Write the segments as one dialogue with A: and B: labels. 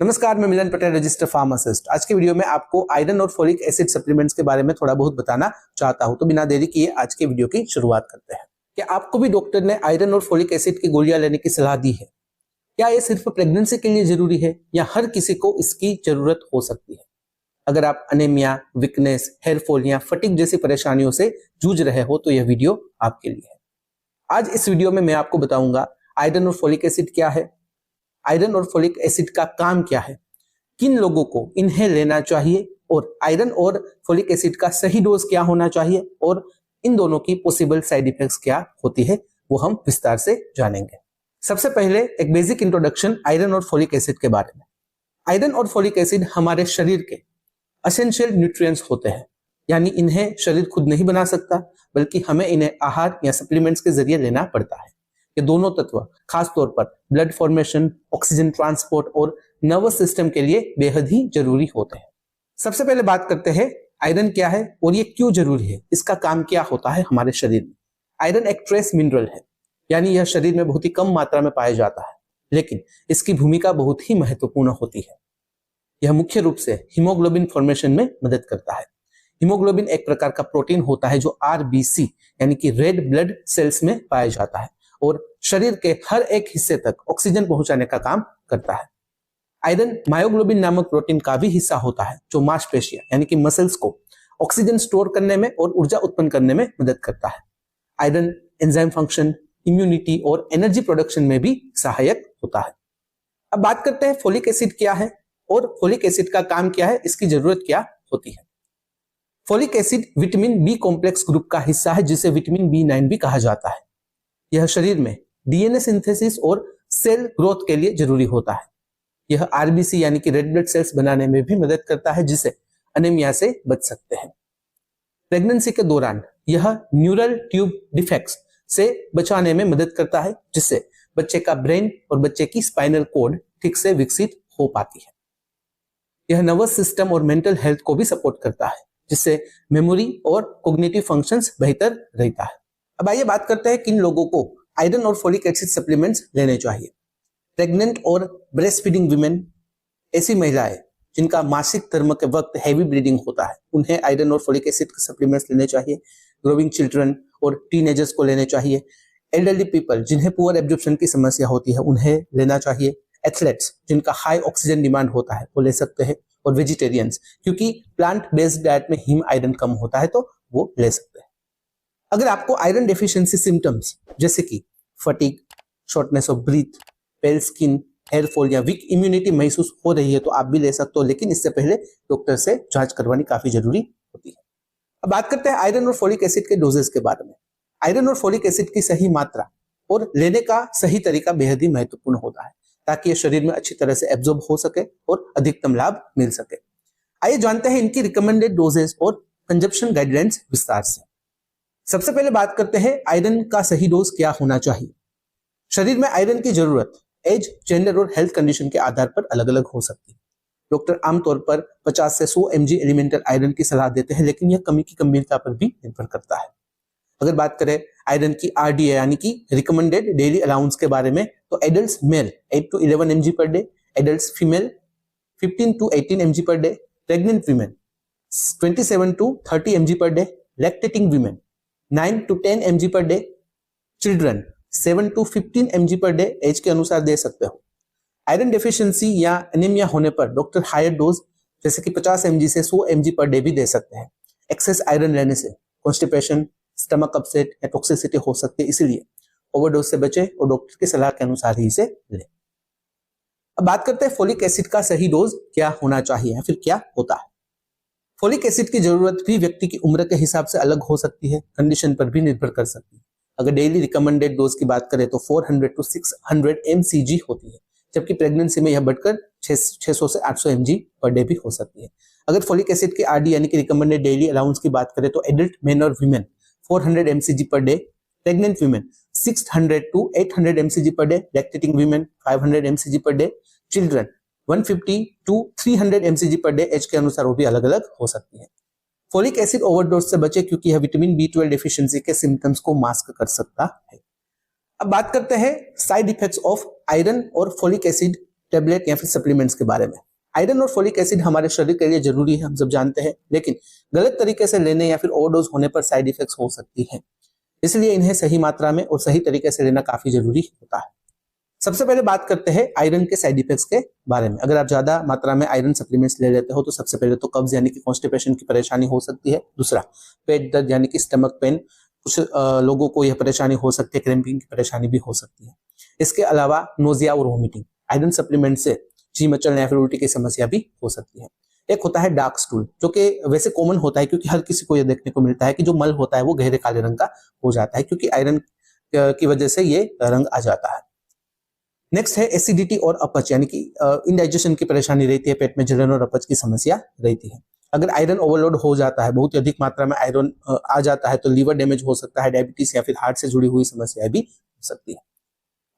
A: नमस्कार, मैं मिलन Patel, registered pharmacist. आज के वीडियो में आपको आयरन और फोलिक एसिड सप्लीमेंट्स के बारे में थोड़ा बहुत बताना चाहता हूं। तो बिना देरी किए आज के वीडियो की शुरुआत करते हैं। क्या आपको भी डॉक्टर ने आयरन और फोलिक एसिड की गोलियां लेने की सलाह दी है? क्या ये सिर्फ प्रेगनेंसी के लिए जरूरी है या हर किसी को इसकी जरूरत हो सकती है? अगर आप अनेमिया, वीकनेस, हेयर फॉल या फटीग जैसी परेशानियों से जूझ रहे हो तो यह वीडियो आपके लिए है। आज इस वीडियो में मैं आपको बताऊंगा आयरन और फोलिक एसिड क्या है, आयरन और फोलिक एसिड का काम क्या है, किन लोगों को इन्हें लेना चाहिए और आयरन और फोलिक एसिड का सही डोज क्या होना चाहिए और इन दोनों की पॉसिबल साइड इफेक्ट्स क्या होती है, वो हम विस्तार से जानेंगे। सबसे पहले एक बेसिक इंट्रोडक्शन आयरन और फोलिक एसिड के बारे में। आयरन और फोलिक एसिड हमारे शरीर के एसेंशियल न्यूट्रिएंट्स होते हैं, यानी इन्हें शरीर खुद नहीं बना सकता, बल्कि हमें इन्हें आहार या सप्लीमेंट्स के जरिए लेना पड़ता है। ये दोनों तत्व खास तौर पर ब्लड फॉर्मेशन, ऑक्सीजन ट्रांसपोर्ट और नर्वस सिस्टम के लिए बेहद ही जरूरी होते हैं। सबसे पहले बात करते हैं आयरन क्या है और ये क्यों जरूरी है, इसका काम क्या होता है हमारे शरीर में। आयरन एक ट्रेस मिनरल है, यानी यह शरीर में बहुत ही कम मात्रा में पाया जाता है, लेकिन इसकी भूमिका बहुत ही महत्वपूर्ण होती है। यह मुख्य रूप से हीमोग्लोबिन फॉर्मेशन में मदद करता है। हीमोग्लोबिन एक प्रकार का प्रोटीन होता है जो आरबीसी यानी कि रेड ब्लड सेल्स में पाया जाता है और शरीर के हर एक हिस्से तक ऑक्सीजन पहुंचाने का काम करता है। आयरन मायोग्लोबिन नामक प्रोटीन का भी हिस्सा होता है जो मांसपेशियां यानी कि मसल्स को ऑक्सीजन स्टोर करने में और ऊर्जा उत्पन्न करने में मदद करता है। आयरन एंजाइम फंक्शन, इम्यूनिटी और एनर्जी प्रोडक्शन में भी सहायक होता है। अब बात करते हैं फोलिक एसिड क्या है और फोलिक एसिड का काम क्या है, इसकी जरूरत क्या होती है। Folic acid vitamin B complex group का हिस्सा है जिसे विटामिन B9 भी कहा जाता है। यह शरीर में डीएनए सिंथेसिस और सेल ग्रोथ के लिए जरूरी होता है। यह आरबीसी यानी कि रेड ब्लड सेल्स बनाने में भी मदद करता है, जिससे अनेमिया से बच सकते हैं। प्रेगनेंसी के दौरान यह न्यूरल ट्यूब डिफेक्ट्स से बचाने में मदद करता है, जिससे बच्चे का ब्रेन और बच्चे की स्पाइनल कॉर्ड ठीक से विकसित हो पाती है। यह नर्वस सिस्टम और मेंटल हेल्थ को भी सपोर्ट करता है, जिससे मेमोरी और कॉग्निटिव फंक्शंस बेहतर रहता है। अब आइए बात करते हैं किन लोगों को आयरन और फोलिक एसिड सप्लीमेंट्स लेने चाहिए। प्रेग्नेंट और ब्रेस्ट फीडिंग वीमेन, ऐसी महिलाएं जिनका मासिक धर्म के वक्त हैवी ब्लीडिंग होता है, उन्हें आयरन और फोलिक एसिड के सप्लीमेंट्स लेने चाहिए। ग्रोइंग चिल्ड्रन और टीनेजर्स को लेने चाहिए। एल्डरली पीपल जिन्हें पुअर एब्जॉर्प्शन की समस्या होती है, उन्हें लेना चाहिए। एथलेट्स जिनका हाई ऑक्सीजन डिमांड होता है, वो ले सकते हैं। और वेजिटेरियंस, क्योंकि प्लांट बेस्ड डाइट में हीम आयरन कम होता है, तो वो ले सकते हैं। अगर आपको आयरन डेफिशिएंसी सिम्टम्स जैसे कि fatigue, shortness of breath, pale skin, hair fall या वीक इम्यूनिटी महसूस हो रही है तो आप भी ले सकते हो, लेकिन इससे पहले डॉक्टर से जांच करवानी काफी जरूरी होती है। अब बात करते हैं आयरन और फोलिक एसिड के डोजेस के बारे में। आयरन और फोलिक एसिड की सही मात्रा और लेने का सही तरीका बेहद ही महत्वपूर्ण होता है, ताकि ये शरीर में अच्छी तरह से एब्जॉर्ब हो सके और अधिकतम लाभ मिल सके। आइए जानते हैं इनकी रिकमेंडेड डोजेस और कंजप्शन गाइडलाइंस विस्तार से। सबसे पहले बात करते हैं आयरन का सही डोज क्या होना चाहिए। शरीर में आयरन की जरूरत एज, जेंडर और हेल्थ कंडीशन के आधार पर अलग अलग हो सकती है। डॉक्टर आमतौर पर 50 से 100 mg एलिमेंटल आयरन की सलाह देते हैं, लेकिन यह कमी की गंभीरता पर भी निर्भर करता है। अगर बात करें आयरन की RDA यानी कि रिकमेंडेड डेली अलाउंस के बारे में, तो adult male 8 to 11 mg per day, adult female 15 to 18 mg per day, pregnant women 27 to 30 mg per day, lactating women 9 to 10 mg per day, children 7 to 15 mg per day age के अनुसार दे सकते हो। Iron deficiency या anaemia होने पर doctor higher dose जैसे कि 50 mg से 100 mg पर डे भी दे सकते हैं। एक्सेस आयरन लेने से कॉन्स्टिपेशन, स्टमक अपसेट या टॉक्सिसिटी हो सकती है, इसलिए ओवरडोज से बचे और डॉक्टर की सलाह के अनुसार ही इसे लें। अब बात करते हैं फोलिक एसिड का सही डोज क्या होना चाहिए, फिर क्या होता है। फोलिक एसिड की जरूरत भी व्यक्ति की उम्र के हिसाब से अलग हो सकती है, कंडीशन पर भी निर्भर कर सकती है। अगर डेली रिकमेंडेड डोज की बात करें तो 400 to 600 mcg होती है, जबकि प्रेगनेंसी में यह बढ़कर 600 से 800 mg पर डे भी हो सकती है। अगर फोलिक एसिड के RD यानी कि रिकमेंडेड डेली अलाउंस की बात करें तो एडल्ट मेन और women 400 mcg per day, pregnant women 600 to 800 mcg per day, lactating women 500 mcg per day, children 150 to 300 mcg per day, age के अनुसार वो भी अलग अलग हो सकती है। फोलिक एसिड ओवरडोज से बचे, क्योंकि यह विटामिन B12 डेफिशिएंसी के सिम्टम्स को मास्क कर सकता है। अब बात करते हैं साइड इफेक्ट्स ऑफ आयरन और फोलिक एसिड टेबलेट या फिर सप्लीमेंट्स के बारे में। आयरन और फोलिक एसिड हमारे शरीर के लिए जरूरी है, हम सब जानते हैं, लेकिन गलत तरीके से लेने या फिर ओवरडोज होने पर साइड इफेक्ट्स हो सकती हैं। इसलिए इन्हें सही मात्रा में और सही तरीके से लेना काफी जरूरी होता है। सबसे पहले बात करते हैं आयरन के साइड इफेक्ट्स के बारे में। अगर आप ज्यादा मात्रा में आयरन सप्लीमेंट्स ले लेते हो तो सबसे पहले तो कब्ज यानी कि कॉन्स्टिपेशन की परेशानी हो सकती है। दूसरा, पेट दर्द यानी कि स्टमक पेन, कुछ लोगों को यह परेशानी हो सकती है, क्रैम्पिंग की परेशानी भी हो सकती है। इसके अलावा नोजिया और वोमिटिंग, आयरन सप्लीमेंट से जी मचलने या फिर उल्टी की समस्या भी हो सकती है। एक होता है डार्क स्टूल, जो कि वैसे कॉमन होता है क्योंकि हर किसी को यह देखने को मिलता है कि जो मल होता है वो गहरे काले रंग का हो जाता है, क्योंकि आयरन की वजह से ये रंग आ जाता है। नेक्स्ट है एसिडिटी और अपच, यानी कि इंडाइजेशन की परेशानी रहती है, पेट में जलन और अपच की समस्या रहती है। अगर आयरन ओवरलोड हो जाता है, बहुत ही अधिक मात्रा में आयरन आ जाता है, तो लीवर डैमेज हो सकता है, डायबिटीज या फिर हार्ट से जुड़ी हुई समस्याएं भी हो सकती है।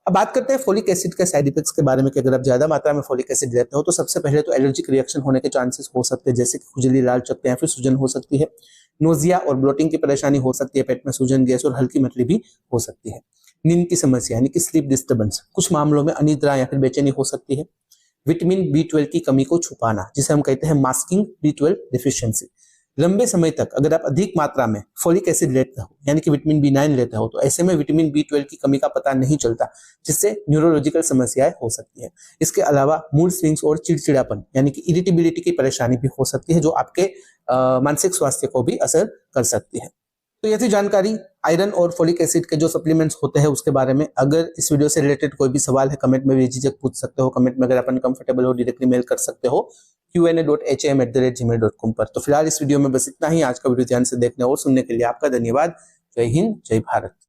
A: अब बात करते हैं फोलिक एसिड के साइड इफेक्ट्स के बारे में कि अगर आप ज्यादा मात्रा में फोलिक एसिड लेते हो तो सबसे पहले तो एलर्जिक रिएक्शन होने के चांसेस हो सकते हैं, जैसे कि खुजली, लाल चकत्ते या फिर सूजन हो सकती है। नोजिया और ब्लोटिंग की परेशानी हो सकती है, पेट में सूजन, गैस और हल्की मतली भी हो सकती है। नींद की समस्या यानी कि स्लीप डिस्टर्बेंस, कुछ मामलों में अनिद्रा या फिर बेचैनी हो सकती है। विटामिन B12 की कमी को छुपाना, जिसे हम कहते हैं मास्किंग B12 डिफिशियंसी। लंबे समय तक अगर आप अधिक मात्रा में फोलिक एसिड लेते हो यानी कि विटामिन B9 लेते हो तो ऐसे में विटामिन B12 की कमी का पता नहीं चलता, जिससे न्यूरोलॉजिकल समस्याएं हो सकती है। इसके अलावा मूड स्विंग्स और चिड़चिड़ापन यानी कि इरिटेबिलिटी की परेशानी भी हो सकती है, जो आपके मानसिक स्वास्थ्य को भी असर कर सकती है। तो ये थी जानकारी आयरन और फोलिक एसिड के जो सप्लीमेंट्स होते हैं उसके बारे में। अगर इस वीडियो से रिलेटेड कोई भी सवाल है कमेंट में बेझिझक पूछ सकते हो। कमेंट में अगर अपन कंफर्टेबल हो डायरेक्टली मेल कर सकते हो qna.ham@gmail.com पर। तो फिलहाल इस वीडियो में बस इतना ही। आज का वीडियो ध्यान से देखने और सुनने के लिए आपका धन्यवाद। जय हिंद, जय भारत।